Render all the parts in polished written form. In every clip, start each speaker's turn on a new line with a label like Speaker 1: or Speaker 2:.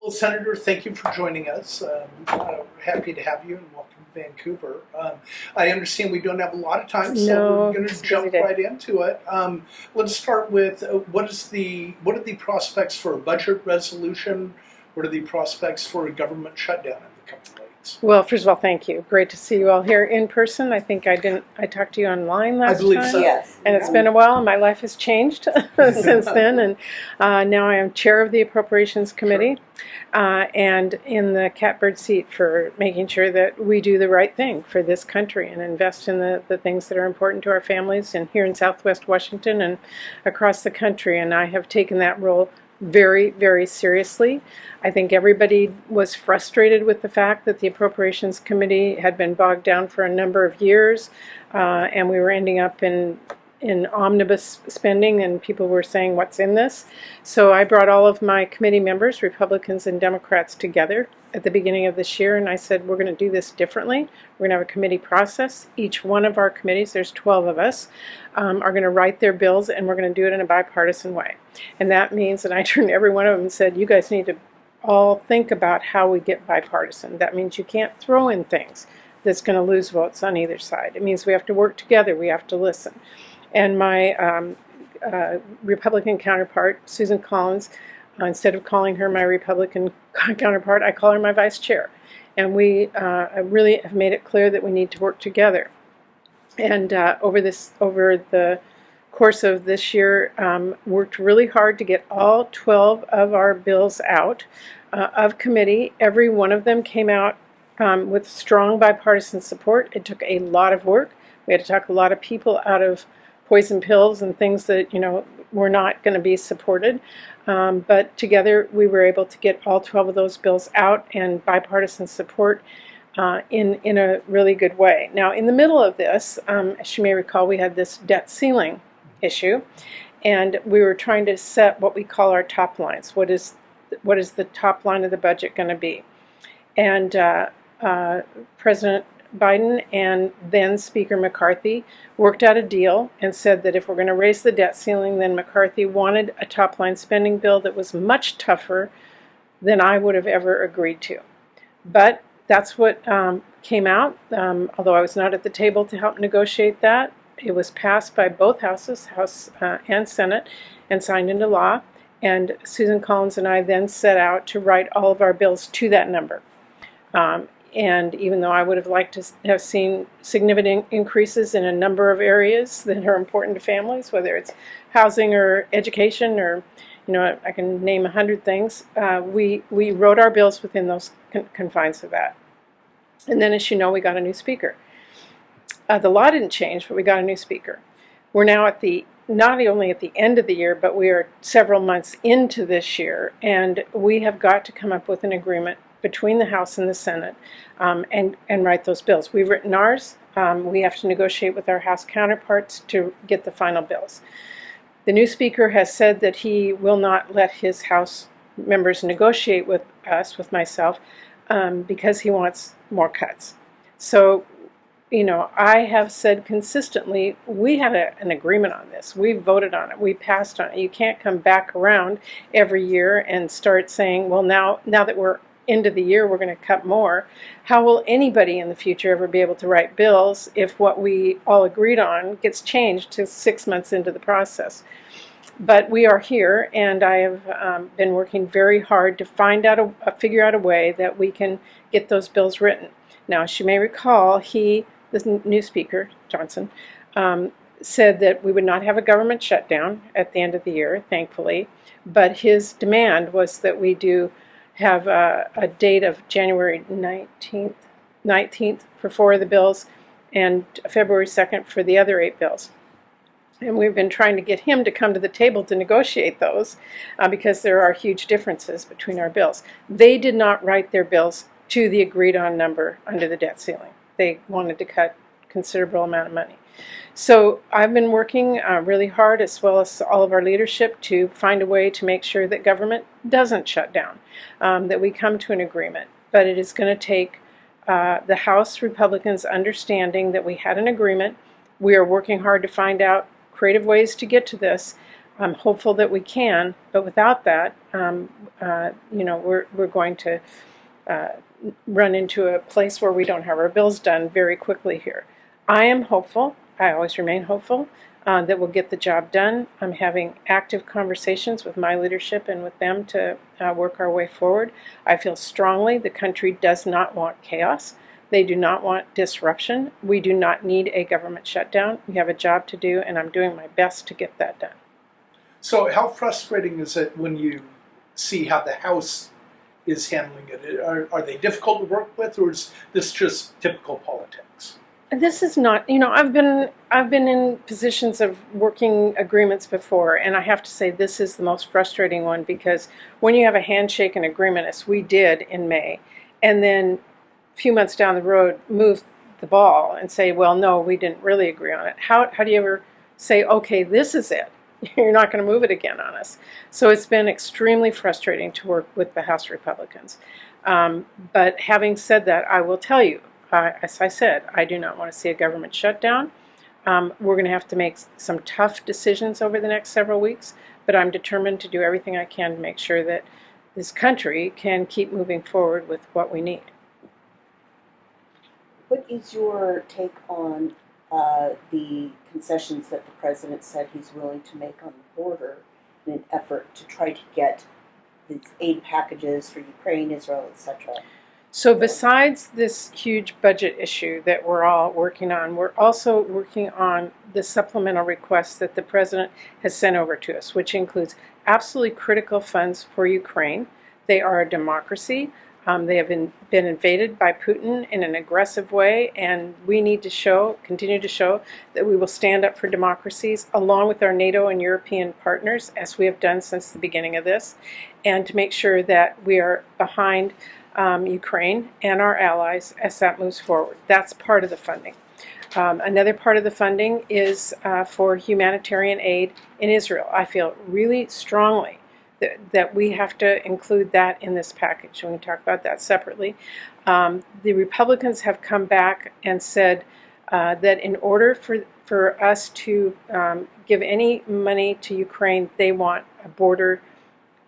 Speaker 1: Well, Senator, thank you for joining us. Happy to have you and welcome to Vancouver. I understand we don't have a lot of time, so we're going to jump right into it. Let's start with what are the prospects for a budget resolution? What are the prospects for a government shutdown in the coming weeks?
Speaker 2: Well, first of all, thank you. Great to see you all here in person. I think I talked to you online last time.
Speaker 1: I believe so.
Speaker 3: Yes.
Speaker 2: And it's been a while, and my life has changed since then. And now I am chair of the Appropriations Committee, and in the catbird seat for making sure that we do the right thing for this country and invest in the things that are important to our families and here in Southwest Washington and across the country. And I have taken that role very, very seriously. I think everybody was frustrated with the fact that the Appropriations Committee had been bogged down for a number of years, and we were ending up in omnibus spending, and people were saying, what's in this? So I brought all of my committee members, Republicans and Democrats, together at the beginning of this year, and I said, we're going to do this differently. We're going to have a committee process. Each one of our committees, there's 12 of us, are going to write their bills, and we're going to do it in a bipartisan way. And that means that I turned to every one of them and said, you guys need to all think about how we get bipartisan. That means you can't throw in things that's going to lose votes on either side. It means we have to work together. We have to listen. And my Republican counterpart, Susan Collins, instead of calling her my Republican counterpart, I call her my vice chair. And we really have made it clear that we need to work together. And over the course of this year, worked really hard to get all 12 of our bills out of committee. Every one of them came out with strong bipartisan support. It took a lot of work. We had to talk a lot of people out of poison pills and things that, were not going to be supported. But together we were able to get all 12 of those bills out and bipartisan support in a really good way. Now, in the middle of this, as you may recall, we had this debt ceiling issue, and we were trying to set what we call our top lines. What is the top line of the budget going to be? And President Biden and then Speaker McCarthy worked out a deal and said that if we're going to raise the debt ceiling, then McCarthy wanted a top-line spending bill that was much tougher than I would have ever agreed to. But that's what came out, although I was not at the table to help negotiate that. It was passed by both houses, House and Senate, and signed into law. And Susan Collins and I then set out to write all of our bills to that number. And even though I would have liked to have seen significant increases in a number of areas that are important to families, whether it's housing or education or, I can name 100 things, we wrote our bills within those confines of that. And then, as you know, we got a new speaker. The law didn't change, but we got a new speaker. We're now not only at the end of the year, but we are several months into this year, and we have got to come up with an agreement between the House and the Senate and write those bills. We've written ours. We have to negotiate with our House counterparts to get the final bills. The new speaker has said that he will not let his House members negotiate with us, with myself, because he wants more cuts. So, I have said consistently, we had an agreement on this. We voted on it. We passed on it. You can't come back around every year and start saying, well, now that we're into the year, we're going to cut more. How will anybody in the future ever be able to write bills if what we all agreed on gets changed to 6 months into the process? But we are here, and I have been working very hard to figure out a way that we can get those bills written. Now, as you may recall, the new speaker, Johnson, said that we would not have a government shutdown at the end of the year, thankfully, but his demand was that we do have a date of January 19th for 4 of the bills and February 2nd for the other 8 bills. And we've been trying to get him to come to the table to negotiate those because there are huge differences between our bills. They did not write their bills to the agreed on number under the debt ceiling. They wanted to cut a considerable amount of money. So I've been working really hard, as well as all of our leadership, to find a way to make sure that government doesn't shut down, that we come to an agreement. But it is going to take the House Republicans understanding that we had an agreement. We are working hard to find out creative ways to get to this, I'm hopeful that we can, but without that, we're going to run into a place where we don't have our bills done very quickly here. I am hopeful. I always remain hopeful that we'll get the job done. I'm having active conversations with my leadership and with them to work our way forward. I feel strongly the country does not want chaos. They do not want disruption. We do not need a government shutdown. We have a job to do, and I'm doing my best to get that done.
Speaker 1: So how frustrating is it when you see how the House is handling it? Are they difficult to work with, or is this just typical politics?
Speaker 2: This is not, I've been in positions of working agreements before, and I have to say this is the most frustrating one, because when you have a handshake and agreement, as we did in May, and then a few months down the road move the ball and say, well, no, we didn't really agree on it. How do you ever say, okay, this is it? You're not going to move it again on us. So it's been extremely frustrating to work with the House Republicans. But having said that, I will tell you, as I said, I do not want to see a government shutdown. We're going to have to make some tough decisions over the next several weeks, but I'm determined to do everything I can to make sure that this country can keep moving forward with what we need.
Speaker 3: What is your take on the concessions that the president said he's willing to make on the border in an effort to try to get these aid packages for Ukraine, Israel, etc.?
Speaker 2: So besides this huge budget issue that we're all working on, we're also working on the supplemental requests that the president has sent over to us, which includes absolutely critical funds for Ukraine. They are a democracy. They have been invaded by Putin in an aggressive way, and we need to continue to show that we will stand up for democracies along with our NATO and European partners, as we have done since the beginning of this, and to make sure that we are behind Ukraine and our allies as that moves forward. That's part of the funding. Another part of the funding is for humanitarian aid in Israel. I feel really strongly that we have to include that in this package. We can talk about that separately. The Republicans have come back and said that in order for us to give any money to Ukraine, they want a border,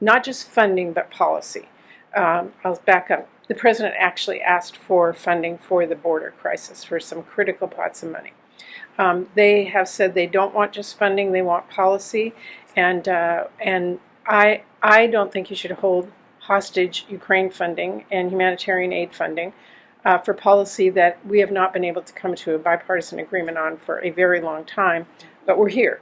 Speaker 2: not just funding, but policy. I'll back up. The president actually asked for funding for the border crisis, for some critical pots of money. They have said they don't want just funding, they want policy, and I don't think you should hold hostage Ukraine funding and humanitarian aid funding for policy that we have not been able to come to a bipartisan agreement on for a very long time, but we're here.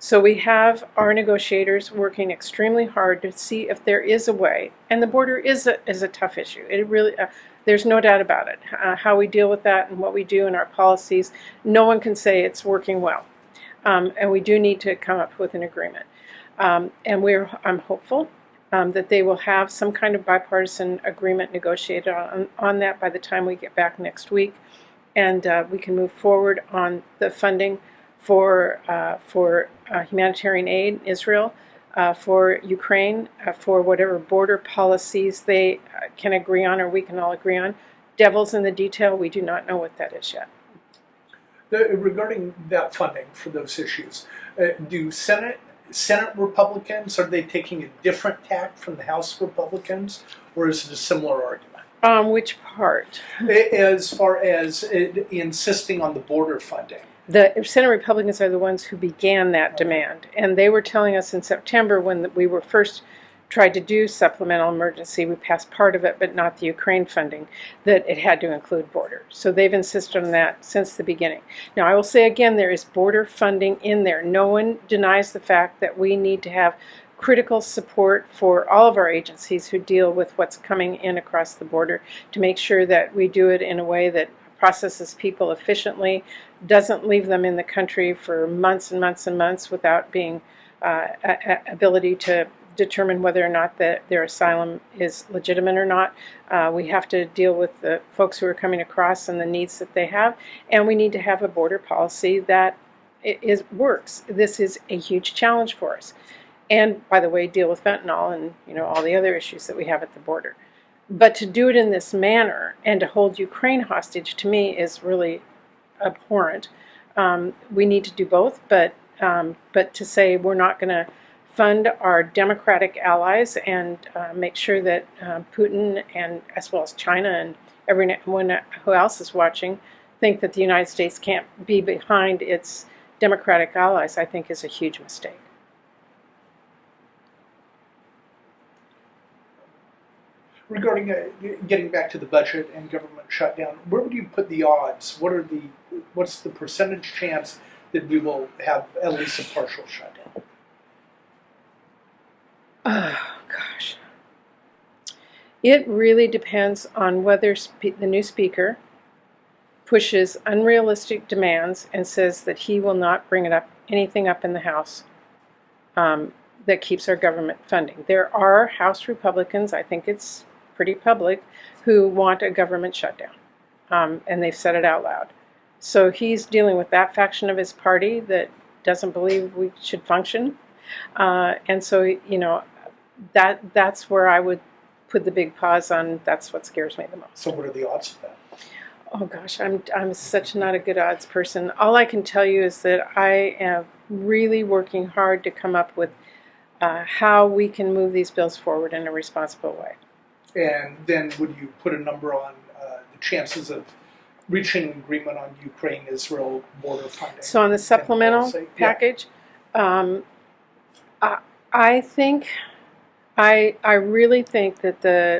Speaker 2: So we have our negotiators working extremely hard to see if there is a way, and the border is a tough issue. It really, there's no doubt about it. How we deal with that and what we do in our policies, no one can say it's working well, and we do need to come up with an agreement. And I'm hopeful that they will have some kind of bipartisan agreement negotiated on that by the time we get back next week, and we can move forward on the funding for humanitarian aid in Israel, for Ukraine, for whatever border policies they can agree on or we can all agree on. Devil's in the detail. We do not know what that is yet.
Speaker 1: Regarding that funding for those issues, do Senate Republicans, are they taking a different tack from the House Republicans, or is it a similar argument?
Speaker 2: Which part?
Speaker 1: As far as insisting on the border funding.
Speaker 2: The Senate Republicans are the ones who began that demand, and they were telling us in September when we were first tried to do supplemental emergency, we passed part of it, but not the Ukraine funding, that it had to include border. So they've insisted on that since the beginning. Now, I will say again, there is border funding in there. No one denies the fact that we need to have critical support for all of our agencies who deal with what's coming in across the border to make sure that we do it in a way that processes people efficiently, doesn't leave them in the country for months and months and months without being ability to determine whether or not their asylum is legitimate or not. We have to deal with the folks who are coming across and the needs that they have, and we need to have a border policy that works. This is a huge challenge for us. And, by the way, deal with fentanyl and all the other issues that we have at the border. But to do it in this manner and to hold Ukraine hostage, to me, is really abhorrent. We need to do both, but to say we're not going to fund our democratic allies and make sure that Putin and as well as China and everyone who else is watching think that the United States can't be behind its democratic allies, I think is a huge mistake.
Speaker 1: Regarding getting back to the budget and government shutdown, where would you put the odds? What's the percentage chance that we will have at least a partial shutdown?
Speaker 2: Oh, gosh. It really depends on whether the new speaker pushes unrealistic demands and says that he will not bring anything up in the House that keeps our government funding. There are House Republicans, I think it's pretty public, who want a government shutdown, and they've said it out loud. So he's dealing with that faction of his party that doesn't believe we should function, and so that's where I would put the big pause on. That's what scares me the most.
Speaker 1: So what are the odds of that?
Speaker 2: Oh gosh, I'm such not a good odds person. All I can tell you is that I am really working hard to come up with how we can move these bills forward in a responsible way.
Speaker 1: And then would you put a number on the chances of reaching an agreement on Ukraine-Israel border funding?
Speaker 2: So on the supplemental package, I think, I really think that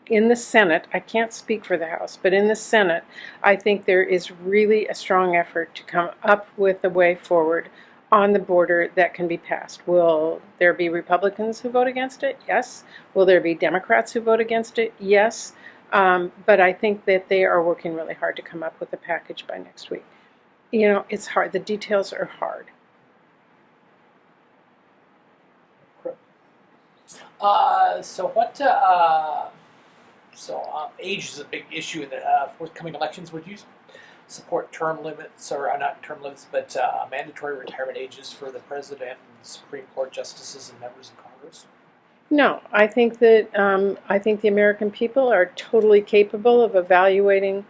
Speaker 2: in the Senate, I can't speak for the House, but in the Senate, I think there is really a strong effort to come up with a way forward on the border that can be passed. Will there be Republicans who vote against it? Yes. Will there be Democrats who vote against it? Yes. But I think that they are working really hard to come up with a package by next week. It's hard. The details are hard.
Speaker 4: Age is a big issue in the forthcoming elections. Would you support term limits, or not term limits, but mandatory retirement ages for the president and Supreme Court justices and members of Congress?
Speaker 2: No, I think that the American people are totally capable of evaluating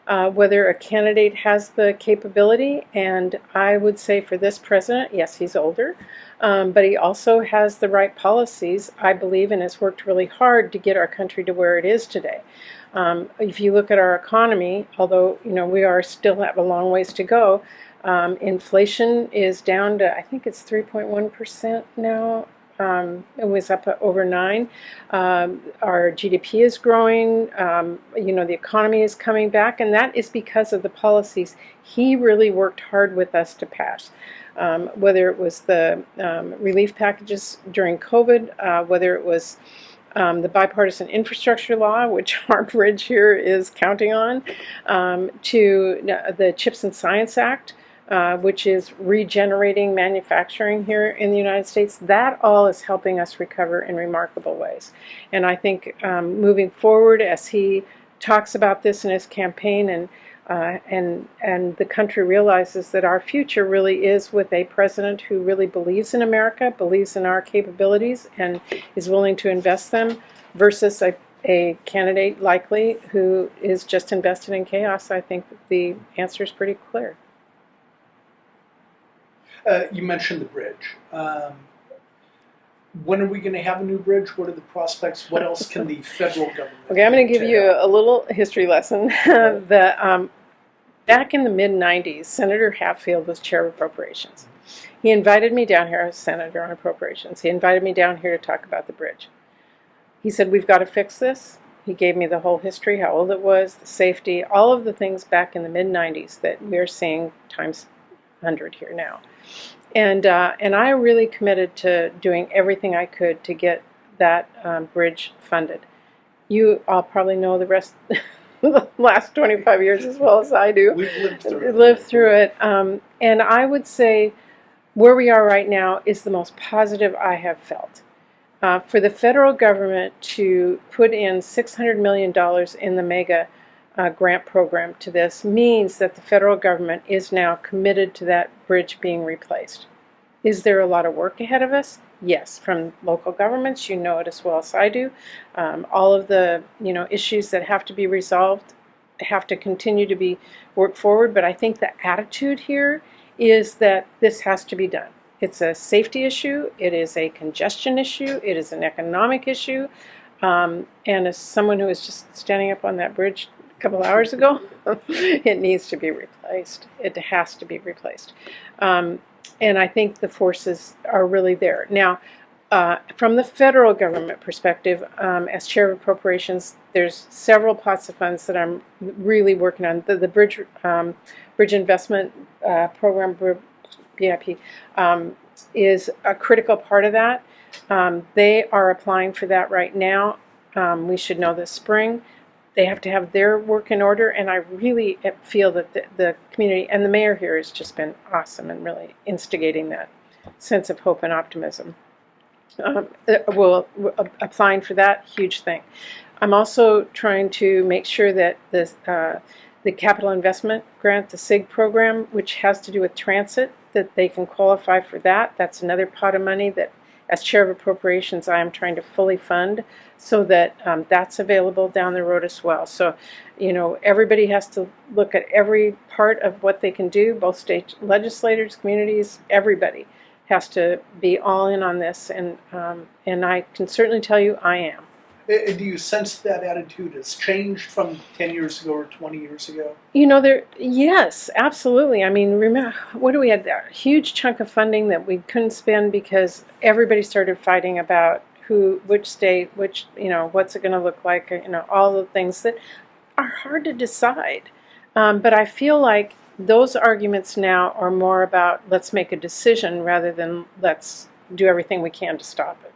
Speaker 2: whether a candidate has the capability, and I would say for this president, yes, he's older, but he also has the right policies, I believe, and has worked really hard to get our country to where it is today. If you look at our economy, although we are still have a long ways to go, inflation is down to, I think it's 3.1% now. It was up over 9. Our GDP is growing. The economy is coming back, and that is because of the policies he really worked hard with us to pass. Whether it was the relief packages during COVID, whether it was the bipartisan infrastructure law, which our bridge here is counting on, to the CHIPS and Science Act, which is regenerating manufacturing here in the United States. That all is helping us recover in remarkable ways. And I think moving forward, as he talks about this in his campaign, and the country realizes that our future really is with a president who really believes in America, believes in our capabilities, and is willing to invest them, versus a candidate likely who is just invested in chaos, I think the answer is pretty clear.
Speaker 1: You mentioned the bridge. When are we going to have a new bridge? What are the prospects? What else can the federal government do?
Speaker 2: Okay, I'm going to give you a little history lesson. Back in the mid-90s, Senator Hatfield was chair of appropriations. He invited me down here, I was senator on appropriations. He invited me down here to talk about the bridge. He said, we've got to fix this. He gave me the whole history, how old it was, the safety, all of the things back in the mid-90s that we're seeing times 100 here now. And I really committed to doing everything I could to get that bridge funded. You all probably know the rest the last 25 years as well as I do.
Speaker 1: We've lived through it.
Speaker 2: And I would say where we are right now is the most positive I have felt. For the federal government to put in $600 million in the mega grant program to this means that the federal government is now committed to that bridge being replaced. Is there a lot of work ahead of us? Yes, from local governments, you know it as well as I do. All of the issues that have to be resolved have to continue to be worked forward, but I think the attitude here is that this has to be done. It's a safety issue. It is a congestion issue. It is an economic issue. And as someone who was just standing up on that bridge a couple hours ago, it needs to be replaced. It has to be replaced. And I think the forces are really there. Now, from the federal government perspective, as chair of appropriations, there's several pots of funds that I'm really working on. The Bridge Investment Program, BIP, is a critical part of that. They are applying for that right now. We should know this spring. They have to have their work in order, and I really feel that the community and the mayor here has just been awesome and really instigating that sense of hope and optimism. Applying for that, huge thing. I'm also trying to make sure that the capital investment grant, the SIG program, which has to do with transit, that they can qualify for that. That's another pot of money that, as chair of appropriations, I am trying to fully fund so that that's available down the road as well. So, everybody has to look at every part of what they can do, both state legislators, communities, everybody has to be all in on this, and I can certainly tell you I am.
Speaker 1: Do you sense that attitude has changed from 10 years ago or 20 years ago?
Speaker 2: Yes, absolutely. I mean, remember, what do we had? A huge chunk of funding that we couldn't spend because everybody started fighting about which state, what's it going to look like, all the things that are hard to decide. But I feel like those arguments now are more about let's make a decision rather than let's do everything we can to stop it.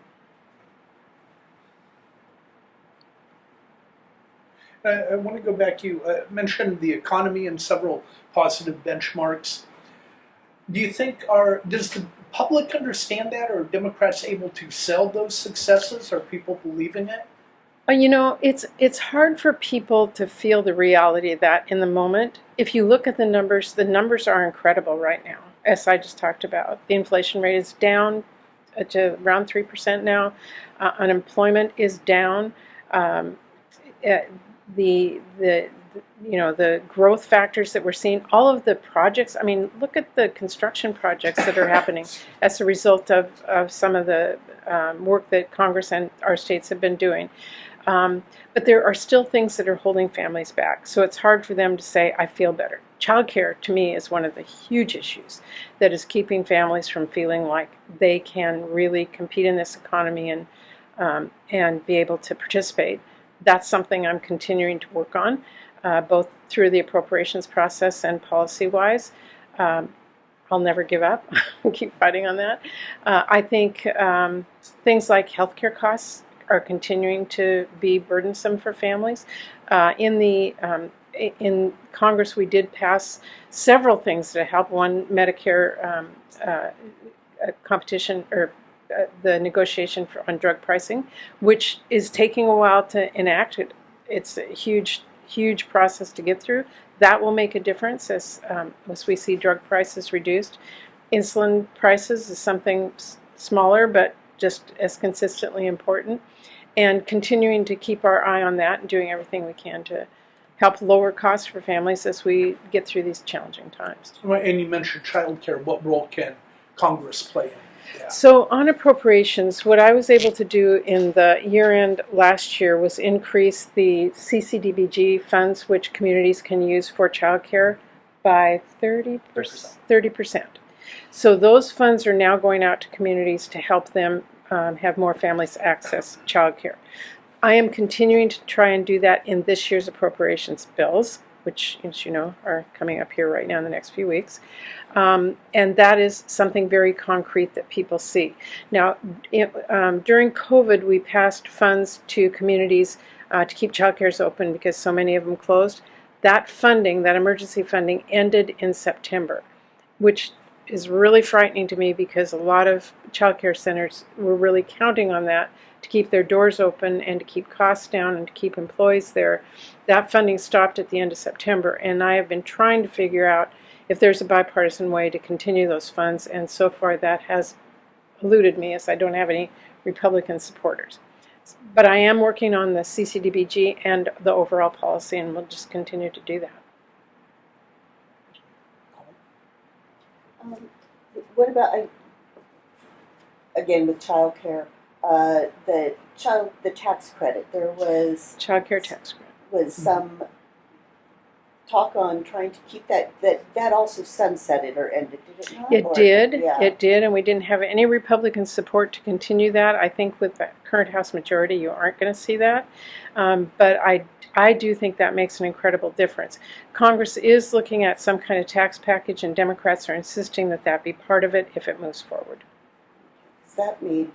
Speaker 1: I want to go back. You mentioned the economy and several positive benchmarks. Do you think does the public understand that? Are Democrats able to sell those successes? Are people believing it?
Speaker 2: It's hard for people to feel the reality of that in the moment. If you look at the numbers are incredible right now, as I just talked about. The inflation rate is down to around 3% now. Unemployment is down. The growth factors that we're seeing, all of the projects, I mean, look at the construction projects that are happening as a result of some of the work that Congress and our states have been doing. But there are still things that are holding families back. So it's hard for them to say, I feel better. Childcare, to me, is one of the huge issues that is keeping families from feeling like they can really compete in this economy and be able to participate. That's something I'm continuing to work on, both through the appropriations process and policy-wise. I'll never give up. I'll keep fighting on that. I think things like healthcare costs are continuing to be burdensome for families. In Congress, we did pass several things to help. One, Medicare competition or the negotiation on drug pricing, which is taking a while to enact. It's a huge process to get through. That will make a difference as we see drug prices reduced. Insulin prices is something smaller, but just as consistently important. And continuing to keep our eye on that and doing everything we can to help lower costs for families as we get through these challenging times.
Speaker 1: And you mentioned childcare. What role can Congress play in? Yeah.
Speaker 2: So on appropriations, what I was able to do in the year-end last year was increase the CCDBG funds, which communities can use for childcare, by 30%. So those funds are now going out to communities to help them have more families access childcare. I am continuing to try and do that in this year's appropriations bills, which, as you know, are coming up here right now in the next few weeks. And that is something very concrete that people see. Now, during COVID, we passed funds to communities to keep childcares open because so many of them closed. That funding, that emergency funding, ended in September, which is really frightening to me because a lot of childcare centers were really counting on that to keep their doors open and to keep costs down and to keep employees there. That funding stopped at the end of September, and I have been trying to figure out if there's a bipartisan way to continue those funds, and so far that has eluded me as I don't have any Republican supporters. But I am working on the CCDBG and the overall policy, and we'll just continue to do that.
Speaker 3: What about, of again with childcare, the tax credit. There was
Speaker 2: Childcare tax credit.
Speaker 3: some talk on trying to keep that also sunsetted or ended, did it not?
Speaker 2: It did.
Speaker 3: Yeah.
Speaker 2: It did, and we didn't have any Republican support to continue that. I think with the current House majority, you aren't going to see that. But I do think that makes an incredible difference. Congress is looking at some kind of tax package, and Democrats are insisting that that be part of it if it moves forward.
Speaker 3: That made,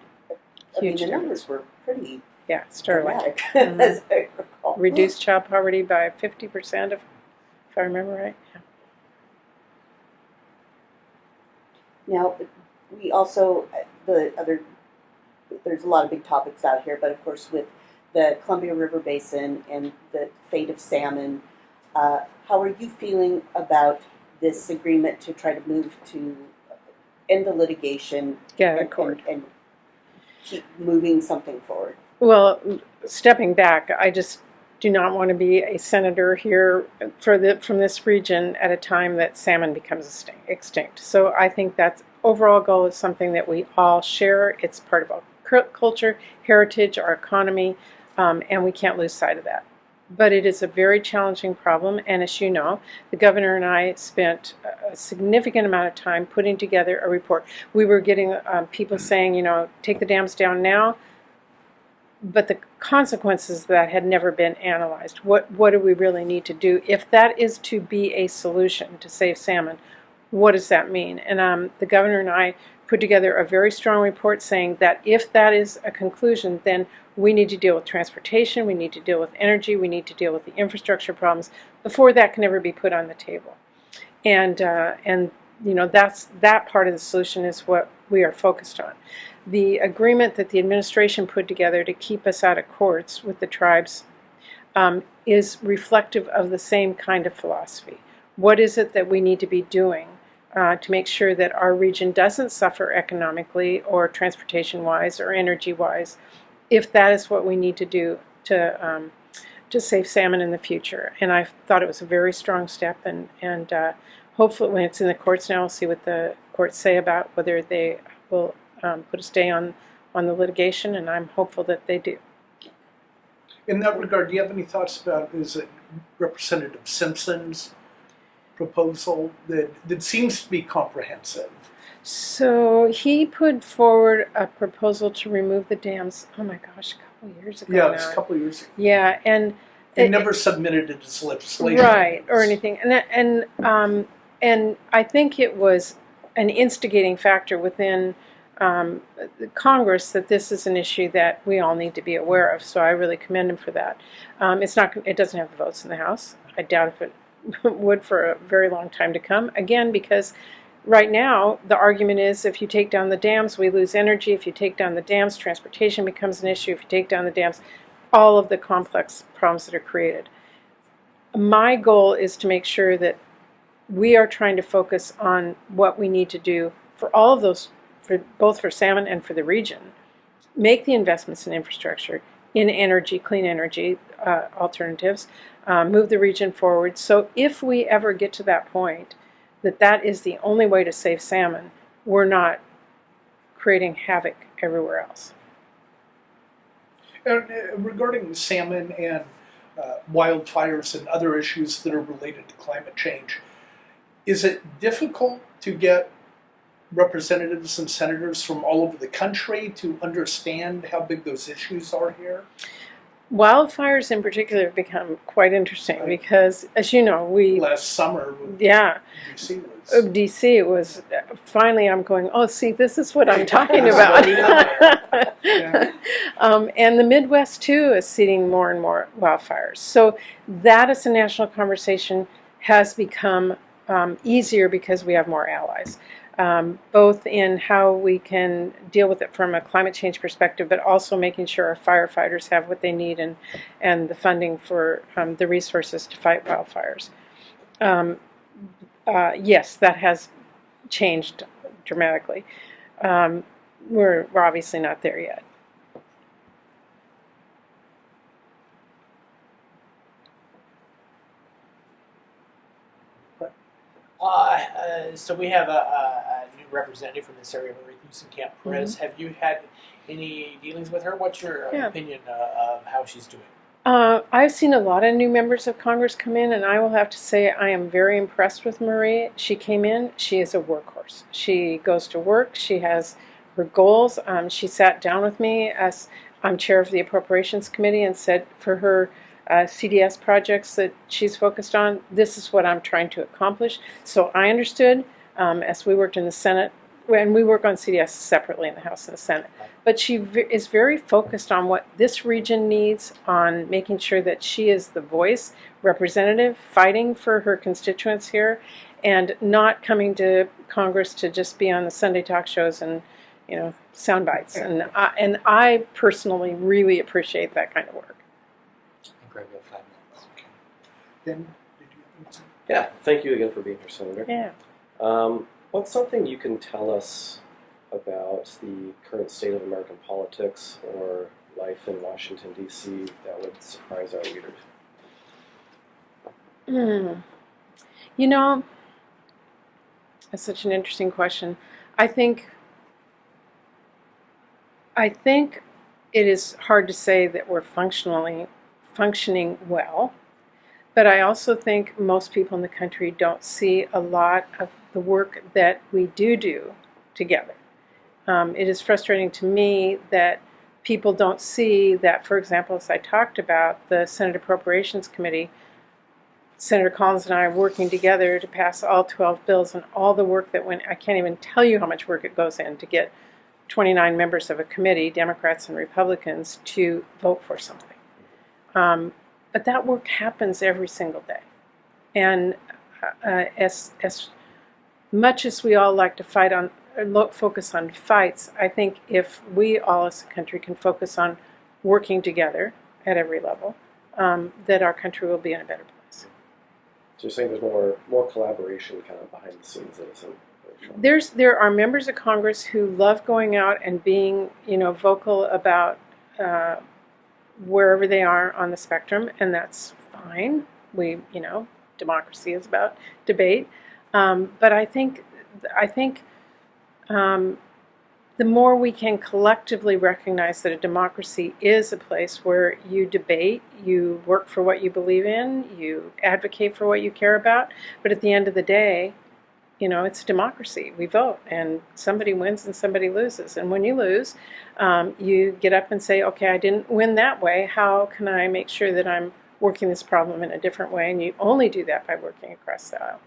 Speaker 2: Huge
Speaker 3: the
Speaker 2: difference.
Speaker 3: numbers were pretty
Speaker 2: Yeah, sterling.
Speaker 3: dramatic, as I recall.
Speaker 2: Reduced child poverty by 50%, if I remember right. Yeah.
Speaker 3: Now, we also, there's a lot of big topics out here, but of course with the Columbia River Basin and the fate of salmon, how are you feeling about this agreement to try to move to end the litigation
Speaker 2: Get a court.
Speaker 3: and keep moving something forward?
Speaker 2: Well, stepping back, I just do not want to be a senator here from this region at a time that salmon becomes extinct. So I think that overall goal is something that we all share. It's part of our culture, heritage, our economy, and we can't lose sight of that. But it is a very challenging problem, and as you know, the governor and I spent a significant amount of time putting together a report. We were getting people saying, take the dams down now, but the consequences of that had never been analyzed. What do we really need to do? If that is to be a solution to save salmon, what does that mean? And the governor and I put together a very strong report saying that if that is a conclusion, then we need to deal with transportation, we need to deal with energy, we need to deal with the infrastructure problems before that can ever be put on the table. And that's that part of the solution is what we are focused on. The agreement that the administration put together to keep us out of courts with the tribes is reflective of the same kind of philosophy. What is it that we need to be doing to make sure that our region doesn't suffer economically or transportation-wise or energy-wise, if that is what we need to do to save salmon in the future? And I thought it was a very strong step, and hopefully when it's in the courts now, we'll see what the courts say about whether they will put a stay on the litigation, and I'm hopeful that they do.
Speaker 1: In that regard, do you have any thoughts about, is it Representative Simpson's proposal that seems to be comprehensive?
Speaker 2: So he put forward a proposal to remove the dams, oh my gosh, a couple of years ago
Speaker 1: Yeah,
Speaker 2: now.
Speaker 1: it was a couple of years ago.
Speaker 2: Yeah, and
Speaker 1: It never submitted it as legislation.
Speaker 2: Right, or anything. And I think it was an instigating factor within Congress that this is an issue that we all need to be aware of. So I really commend him for that. It doesn't have the votes in the House. I doubt if it would for a very long time to come. Again, because right now the argument is if you take down the dams, we lose energy. If you take down the dams, transportation becomes an issue. If you take down the dams, all of the complex problems that are created. My goal is to make sure that we are trying to focus on what we need to do for all of those, both for salmon and for the region. Make the investments in infrastructure, in energy, clean energy alternatives, move the region forward. So if we ever get to that point, that is the only way to save salmon, we're not creating havoc everywhere else.
Speaker 1: And regarding salmon and wildfires and other issues that are related to climate change, is it difficult to get representatives and senators from all over the country to understand how big those issues are here?
Speaker 2: Wildfires in particular have become quite interesting because, as you know,
Speaker 1: last summer,
Speaker 2: DC was finally. I'm going. Oh, see, this is what I'm talking about.
Speaker 1: Yeah.
Speaker 2: And the Midwest too is seeing more and more wildfires. So that as a national conversation has become easier because we have more allies. Both in how we can deal with it from a climate change perspective, but also making sure our firefighters have what they need and the funding for the resources to fight wildfires. Yes, that has changed dramatically. We're obviously not there yet.
Speaker 4: So we have a new representative from this area, Marlyn Campperz. Have you had any dealings with her? What's your opinion of how she's doing?
Speaker 2: I've seen a lot of new members of Congress come in, and I will have to say I am very impressed with Marie. She came in, she is a workhorse. She goes to work, she has her goals. She sat down with me as I'm chair of the Appropriations Committee and said for her CDS projects that she's focused on, this is what I'm trying to accomplish. So I understood as we worked in the Senate, and we work on CDS separately in the House and the Senate. But she is very focused on what this region needs, on making sure that she is the voice, representative, fighting for her constituents here, and not coming to Congress to just be on the Sunday talk shows and, sound bites. And I personally really appreciate that kind of work.
Speaker 4: Greg, we have 5 minutes.
Speaker 1: Okay. Then, did you have something?
Speaker 5: Yeah, thank you again for being here, Senator.
Speaker 2: Yeah.
Speaker 5: What's something you can tell us about the current state of American politics or life in Washington, D.C. that would surprise our readers?
Speaker 2: That's such an interesting question. I think it is hard to say that we're functioning well, but I also think most people in the country don't see a lot of the work that we do together. It is frustrating to me that people don't see that, for example, as I talked about, the Senate Appropriations Committee, Senator Collins and I are working together to pass all 12 bills, and all the work that went, I can't even tell you how much work it goes in to get 29 members of a committee, Democrats and Republicans, to vote for something. But that work happens every single day. And as much as we all like to focus on fights, I think if we all as a country can focus on working together at every level, that our country will be in a better place.
Speaker 5: So you're saying there's more collaboration kind of behind the scenes that isn't very strong?
Speaker 2: There are members of Congress who love going out and being, vocal about wherever they are on the spectrum, and that's fine. Democracy is about debate. But I think the more we can collectively recognize that a democracy is a place where you debate, you work for what you believe in, you advocate for what you care about, but at the end of the day, it's a democracy. We vote, and somebody wins and somebody loses. And when you lose, you get up and say, okay, I didn't win that way. How can I make sure that I'm working this problem in a different way? And you only do that by working across the aisle.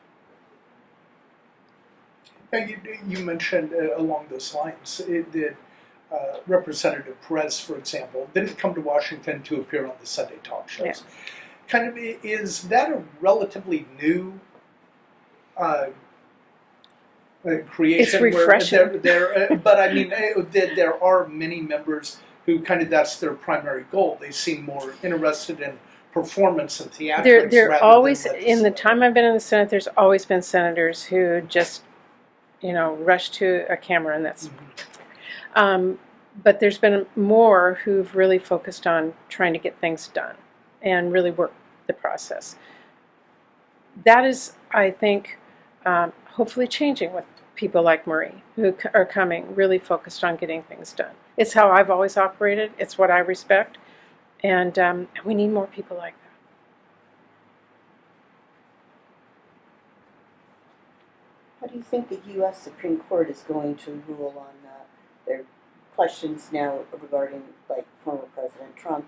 Speaker 1: Now, you mentioned along those lines that Representative Perez, for example, didn't come to Washington to appear on the Sunday talk shows. Yeah. Is that a relatively new creation?
Speaker 2: It's refreshing.
Speaker 1: But I mean, there are many members who that's their primary goal. They seem more interested in performance and theatrics.
Speaker 2: There always, in the time I've been in the Senate, there's always been senators who just rush to a camera, and that's. But there's been more who've really focused on trying to get things done and really work the process. That is, I think, hopefully changing with people like Marie, who are coming really focused on getting things done. It's how I've always operated. It's what I respect, and we need more people like that.
Speaker 3: How do you think the U.S. Supreme Court is going to rule on their questions now regarding, former President Trump?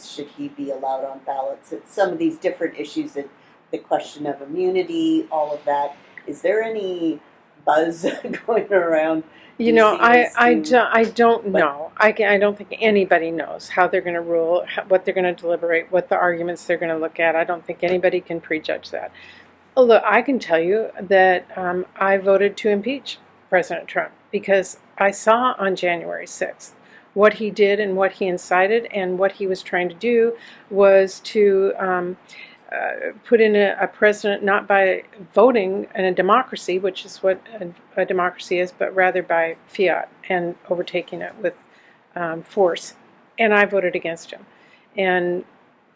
Speaker 3: Should he be allowed on ballots? It's some of these different issues, the question of immunity, all of that. Is there any buzz going around?
Speaker 2: I don't know. I don't think anybody knows how they're going to rule, what they're going to deliberate, what the arguments they're going to look at. I don't think anybody can prejudge that. Although I can tell you that I voted to impeach President Trump because I saw on January 6th what he did and what he incited, and what he was trying to do was to put in a president not by voting in a democracy, which is what a democracy is, but rather by fiat and overtaking it with force. And I voted against him. And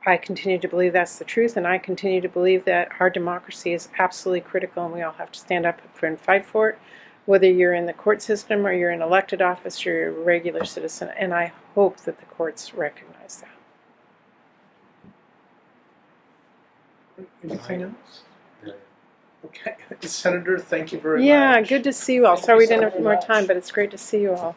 Speaker 2: I continue to believe that's the truth, and I continue to believe that our democracy is absolutely critical, and we all have to stand up for and fight for it. whether you're in the court system or you're in elected office or you're a regular citizen. And I hope that the courts recognize that.
Speaker 1: Anything else? Okay, Senator, thank you very much.
Speaker 2: Yeah, good to see you all. Sorry we didn't have more time, but it's great to see you all.